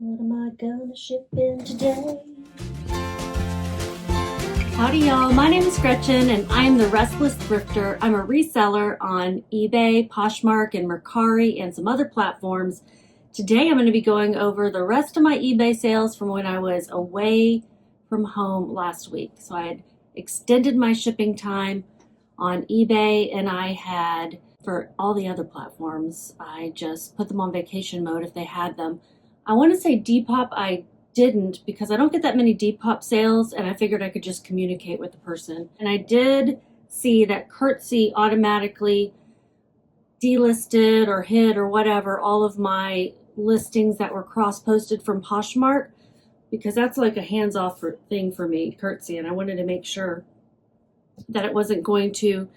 What am I gonna ship in today? Howdy y'all, my name is Gretchen and I am the Restless Thrifter. I'm a reseller on eBay, Poshmark, and Mercari and some other platforms. Today I'm going to be going over the rest of my eBay sales from when I was away from home last week. So I had extended my shipping time on eBay and I had, for all the other platforms, I just put them on vacation mode if they had them. I want to say Depop I didn't because I don't get that many Depop sales and I figured I could just communicate with the person. And I did see that Curtsy automatically delisted or hid or whatever all of my listings that were cross-posted from Poshmark because that's like a hands-off thing for me, Curtsy, and I wanted to make sure that it wasn't going to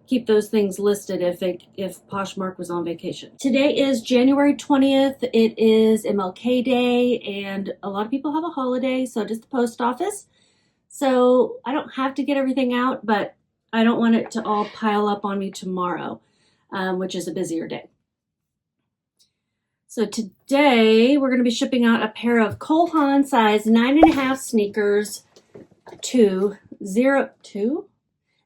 keep those things listed if Poshmark was on vacation. Today is January 20th. It is MLK Day, and a lot of people have a holiday, so does the post office. So I don't have to get everything out, but I don't want it to all pile up on me tomorrow, which is a busier day. So today we're going to be shipping out a pair of Cole Haan size 9.5 sneakers to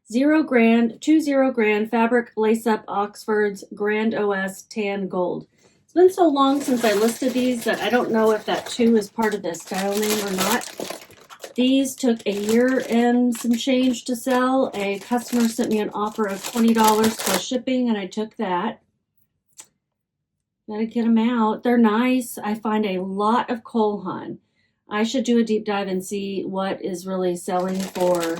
20 grand fabric lace-up Oxfords Grand OS tan gold. It's been so long since I listed these that I don't know if that 2 is part of the style name or not. These took a year and some change to sell. A customer sent me an offer of $20 plus shipping and I took that. Gotta get them out. They're nice. I find a lot of Cole Haan. I should do a deep dive and see what is really selling for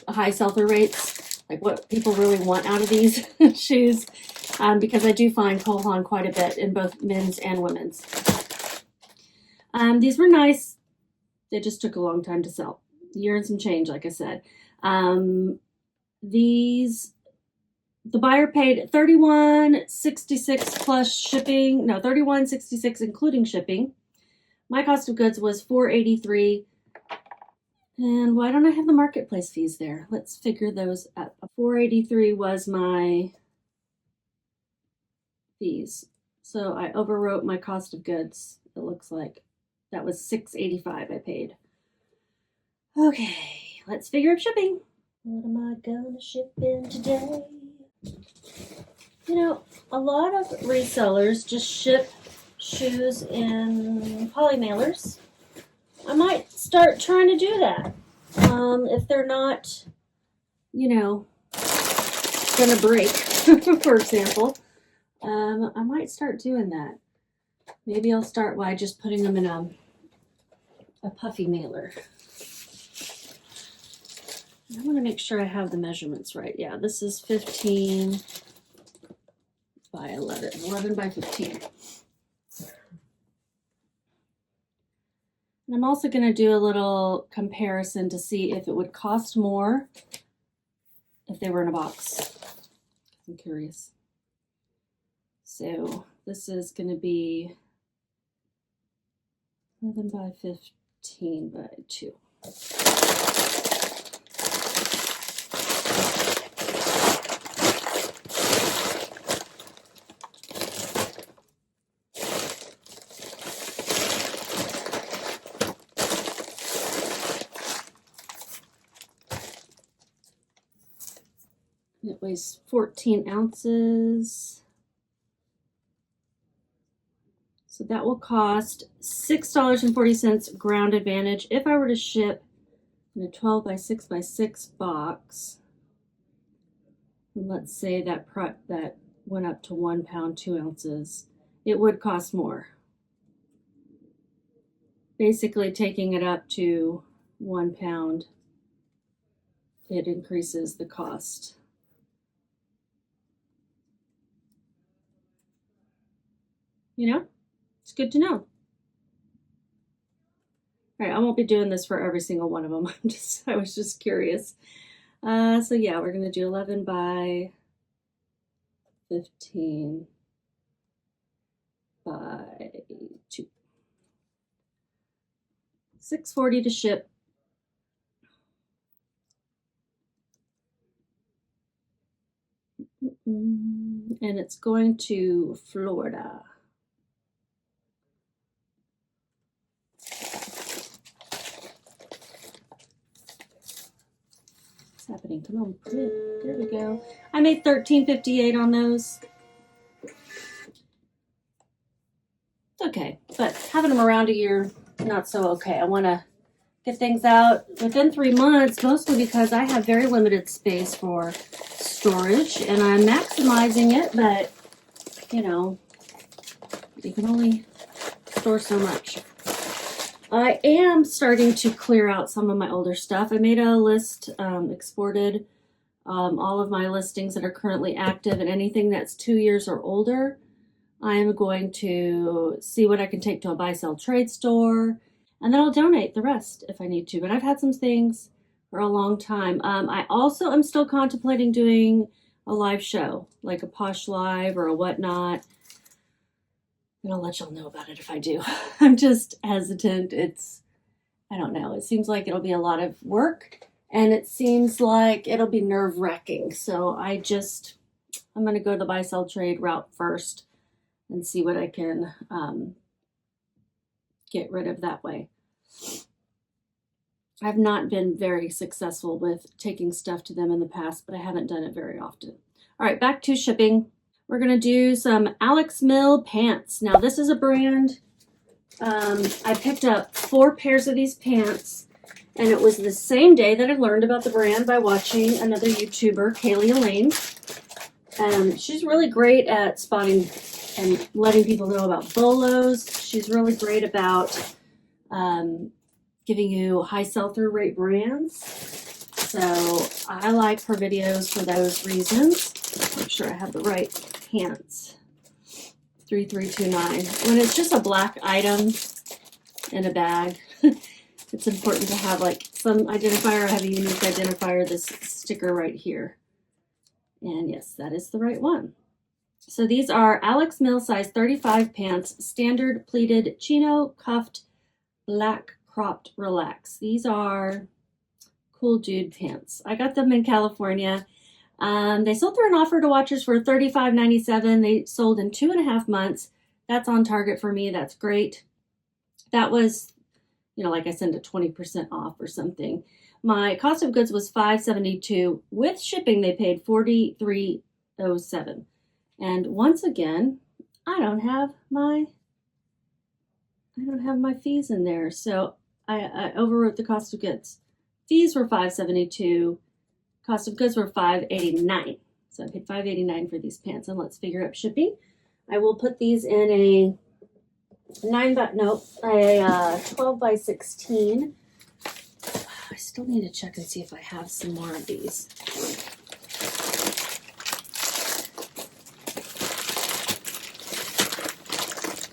high sell-through rates, like what people really want out of these shoes, because I do find Cole Haan quite a bit in both men's and women's. These were nice. They just took a long time to sell. A year and some change, like I said. The buyer paid $31.66 plus shipping. No, $31.66 including shipping. My cost of goods was $4.83. And why don't I have the marketplace fees there? Let's figure those up. $4.83 was my fees. So I overwrote my cost of goods. It looks like that was $6.85 I paid. Okay, let's figure up shipping. What am I gonna ship in today? You know, a lot of resellers just ship shoes in poly mailers. I might start trying to do that. If they're not, gonna break, for example. I might start doing that. Maybe I'll start by just putting them in a puffy mailer. I want to make sure I have the measurements right. Yeah, this is 15 by 11 by 15. And I'm also going to do a little comparison to see if it would cost more if they were in a box. I'm curious. So this is going to be 11 by 15 by 2. It weighs 14 ounces. So that will cost $6.40 ground advantage if I were to ship in a 12 by 6 by 6 box. And let's say that went up to 1 pound, 2 ounces. It would cost more. Basically taking it up to 1 pound, it increases the cost. It's good to know. All right, I won't be doing this for every single one of them. I was just curious. So yeah, we're gonna do 11 by 15 by 2. $6.40 to ship. And it's going to Florida. What's happening? Come on, there we go. I made $13.58 on those. It's okay, but having them around a year, not so okay. I want to get things out within 3 months, mostly because I have very limited space for storage, and I'm maximizing it, but you know, you can only store so much. I am starting to clear out some of my older stuff. I made a list, exported all of my listings that are currently active, and anything that's 2 years or older, I am going to see what I can take to a buy, sell, trade store, and then I'll donate the rest if I need to. But I've had some things for a long time. I also am still contemplating doing a live show, like a Posh Live or a whatnot. And I'll let y'all know about it if I do. I'm just hesitant. I don't know. It seems like it'll be a lot of work, and it seems like it'll be nerve-wracking. So I'm going to go the buy, sell, trade route first and see what I can get rid of that way. I've not been very successful with taking stuff to them in the past, but I haven't done it very often. All right, back to shipping. We're going to do some Alex Mill pants. Now, this is a brand. I picked up 4 pairs of these pants, and it was the same day that I learned about the brand by watching another YouTuber, Kaylee Elaine. She's really great at spotting and letting people know about bolos. She's really great about giving you high sell-through rate brands. So I like her videos for those reasons. Make sure I have the right pants. 3329. When it's just a black item in a bag, it's important to have like some identifier. I have a unique identifier, this sticker right here. And yes, that is the right one. So these are Alex Mill size 35 pants, standard pleated chino, cuffed, black cropped relax. These are cool dude pants. I got them in California. They sold through an offer to watchers for $35.97. They sold in 2.5 months. That's on target for me. That's great. That was, like I said, a 20% off or something. My cost of goods was $5.72. With shipping, they paid $43.07. And once again, I don't have my fees in there. So I overwrote the cost of goods. Fees were $5.72. Cost of goods were $5.89. So I paid $5.89 for these pants. And let's figure out shipping. I will put these in a 12 by 16. I still need to check and see if I have some more of these.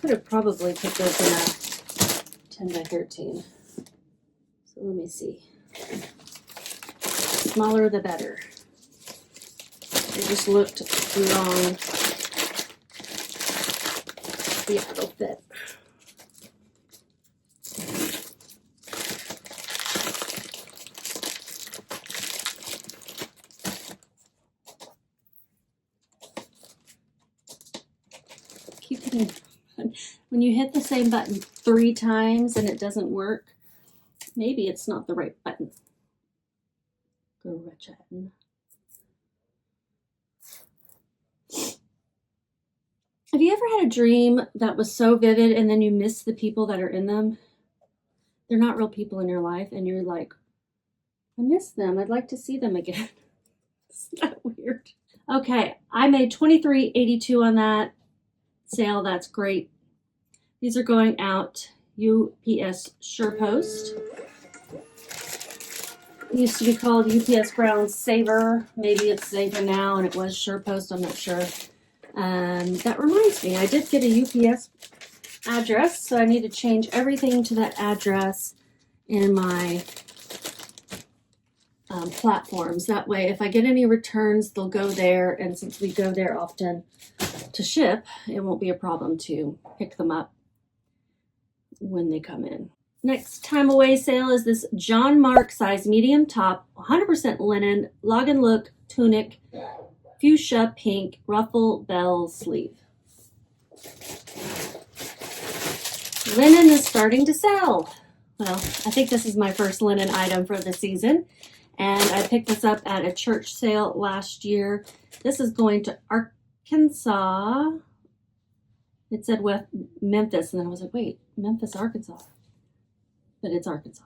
Could have probably put those in a 10 by 13. So let me see. Smaller the better. It just looked wrong. Yeah, it'll fit. Keep hitting. When you hit the same button 3 times and it doesn't work, maybe it's not the right button. Gretchen. Have you ever had a dream that was so vivid and then you miss the people that are in them? They're not real people in your life and you're like, I miss them. I'd like to see them again. Isn't that weird? Okay, I made $23.82 on that sale. That's great. These are going out UPS SurePost. It used to be called UPS Ground Saver. Maybe it's Saver now, and it was SurePost. I'm not sure. That reminds me, I did get a UPS address, so I need to change everything to that address in my platforms. That way, if I get any returns, they'll go there, and since we go there often to ship, it won't be a problem to pick them up when they come in. Next time away sale is this John Mark size medium top, 100% linen, log and look tunic, fuchsia pink ruffle bell sleeve. Linen is starting to sell. Well, I think this is my first linen item for the season. And I picked this up at a church sale last year. This is going to Arkansas. It said with Memphis, and then I was like, wait, Memphis, Arkansas. But it's Arkansas.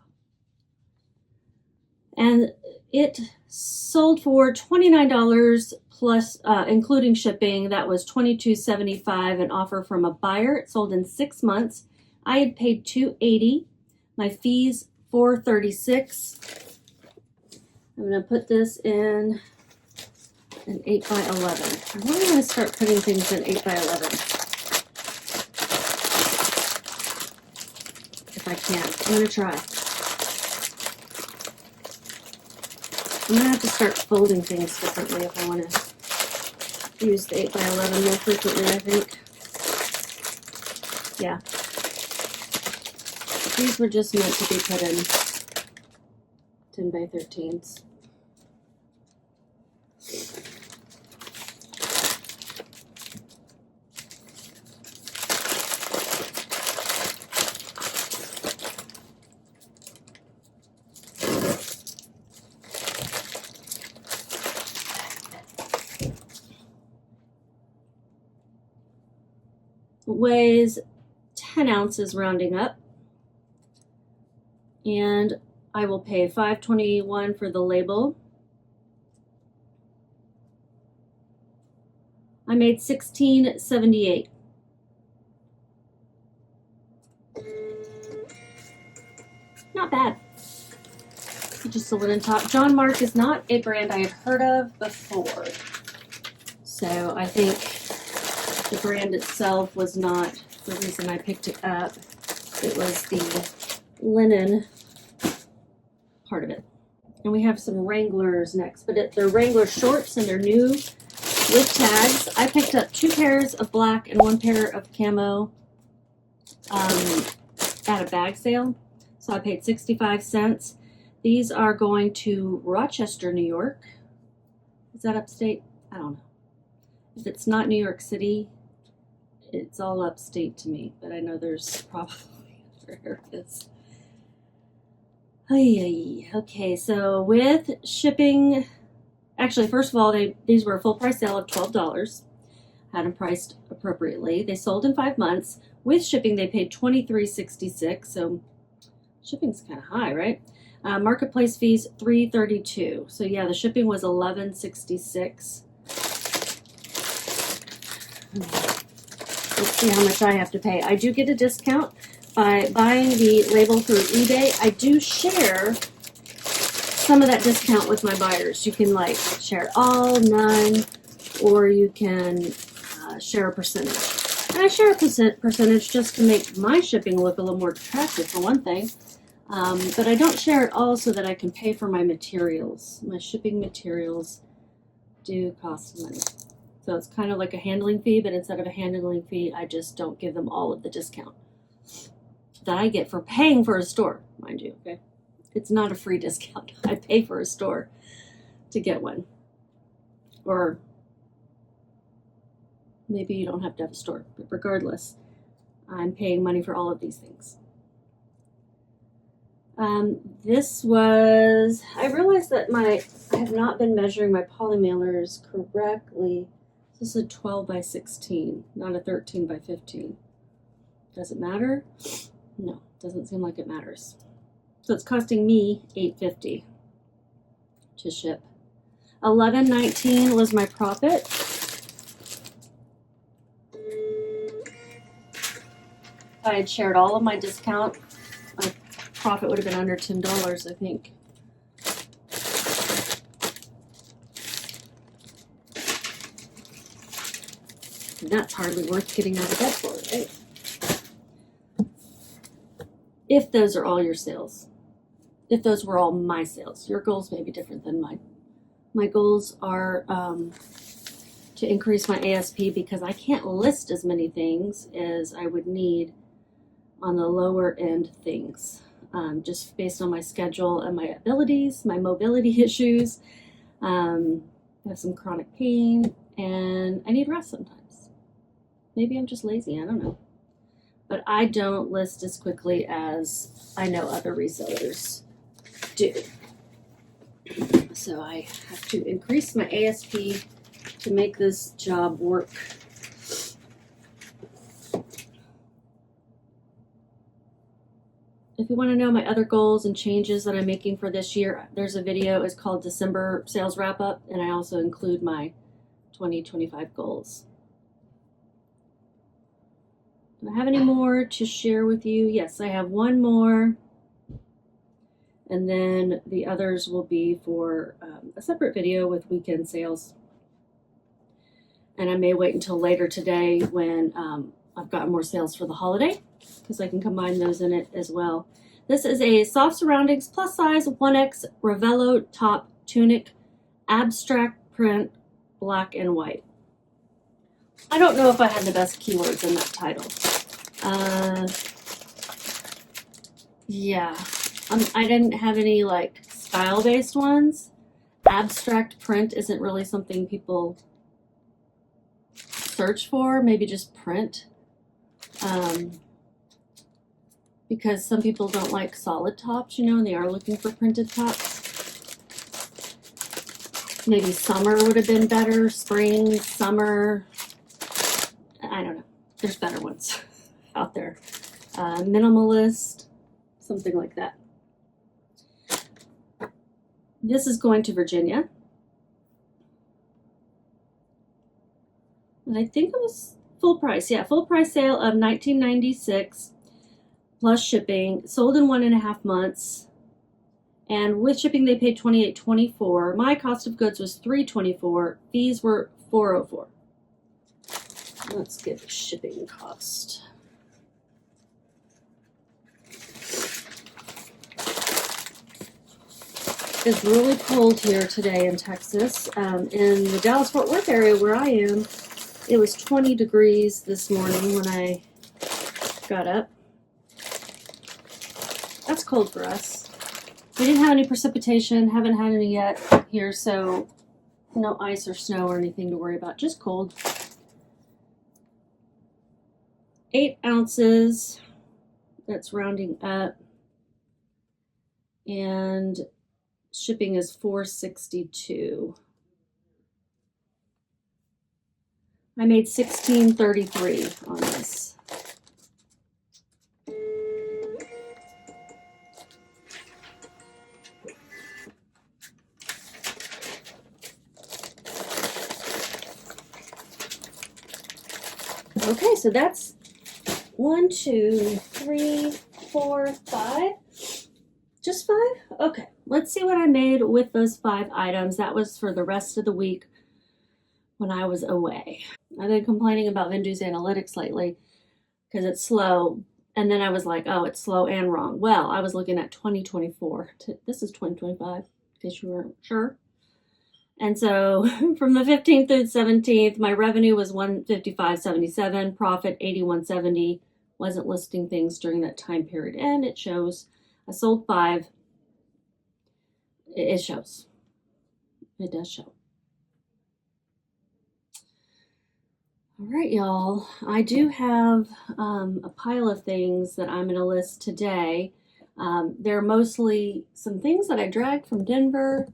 And it sold for $29 plus, including shipping. That was $22.75, an offer from a buyer. It sold in 6 months. I had paid $280. My fees $436. I'm going to put this in an 8x11. I really want to start putting things in 8x11. If I can. I'm going to try. I'm going to have to start folding things differently if I want to use the 8x11 more frequently, I think. Yeah. These were just meant to be put in 10x13s. Weighs 10 ounces rounding up, and I will pay $5.21 for the label. I made $16.78. Not bad. Just a linen top. John Mark is not a brand I had heard of before, so I think the brand itself was not the reason I picked it up. It was the linen part of it. And we have some Wranglers next, but they're Wrangler shorts and they're new with tags. I picked up 2 pairs of black and 1 pair of camo at a bag sale. So I paid 65 cents. These are going to Rochester, New York. Is that upstate? I don't know. If it's not New York City, it's all upstate to me, but I know there's probably other areas. Okay, so with shipping, actually, first of all, these were a full price sale of $12. Had them priced appropriately. They sold in 5 months. With shipping, they paid $23.66, so shipping's kind of high, right? Marketplace fees $3.32. So yeah, the shipping was $11.66. Let's see how much I have to pay. I do get a discount by buying the label through eBay. I do share some of that discount with my buyers. You can like share all, none, or you can share a percentage. And I share a percentage just to make my shipping look a little more attractive, for one thing. But I don't share it all so that I can pay for my materials. My shipping materials do cost money. So it's kind of like a handling fee, but instead of a handling fee, I just don't give them all of the discount that I get for paying for a store, mind you, okay? It's not a free discount. I pay for a store to get one. Or maybe you don't have to have a store, but regardless, I'm paying money for all of these things. I realized that I have not been measuring my poly mailers correctly. This is a 12x16, not a 13x15. Does it matter? No, doesn't seem like it matters. So it's costing me $8.50 to ship. $11.19 was my profit. If I had shared all of my discount, my profit would have been under $10, I think. And that's hardly worth getting out of bed for, right? If those are all your sales. If those were all my sales. Your goals may be different than mine. My goals are to increase my ASP because I can't list as many things as I would need on the lower end things. Just based on my schedule and my abilities, my mobility issues. I have some chronic pain and I need rest sometimes. Maybe I'm just lazy, I don't know. But I don't list as quickly as I know other resellers do. So I have to increase my ASP to make this job work. If you want to know my other goals and changes that I'm making for this year, there's a video. It's called December Sales Wrap Up, and I also include my 2025 goals. Do I have any more to share with you? Yes, I have one more. And then the others will be for a separate video with weekend sales. And I may wait until later today when I've got more sales for the holiday, because I can combine those in it as well. This is a soft surroundings plus size 1X Ravello top tunic, abstract print, black and white. I don't know if I had the best keywords in that title. Yeah, I didn't have any like style-based ones. Abstract print isn't really something people search for, maybe just print. Because some people don't like solid tops, you know, and they are looking for printed tops. Maybe summer would have been better, spring, summer. I don't know. There's better ones out there. Minimalist, something like that. This is going to Virginia. And I think it was full price. Yeah, full price sale of $19.96 plus shipping. Sold in 1.5 months. And with shipping, they paid $28.24. My cost of goods was $3.24. Fees were $4.04. Let's get the shipping cost. It's really cold here today in Texas. In the Dallas-Fort Worth area where I am, it was 20 degrees this morning when I got up. That's cold for us. We didn't have any precipitation, haven't had any yet here, so no ice or snow or anything to worry about, just cold. 8 ounces, that's rounding up, and shipping is $4.62. I made $16.33 on this. Okay, so that's 1, 2, 3, 4, 5. Just 5? Okay, let's see what I made with those 5 items. That was for the rest of the week when I was away. I've been complaining about Vendoo's analytics lately because it's slow. And then I was like, oh, it's slow and wrong. Well, I was looking at 2024. This is 2025, in case you weren't sure. And so from the 15th through the 17th, my revenue was $155.77, profit $81.70. Wasn't listing things during that time period. And it shows I sold 5. It shows. It does show. All right, y'all. I do have a pile of things that I'm going to list today. They're mostly some things that I dragged from Denver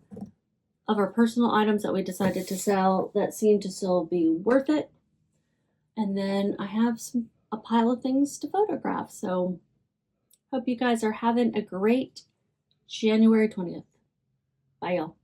of our personal items that we decided to sell that seem to still be worth it. And then I have a pile of things to photograph. So hope you guys are having a great January 20th. Bye, y'all.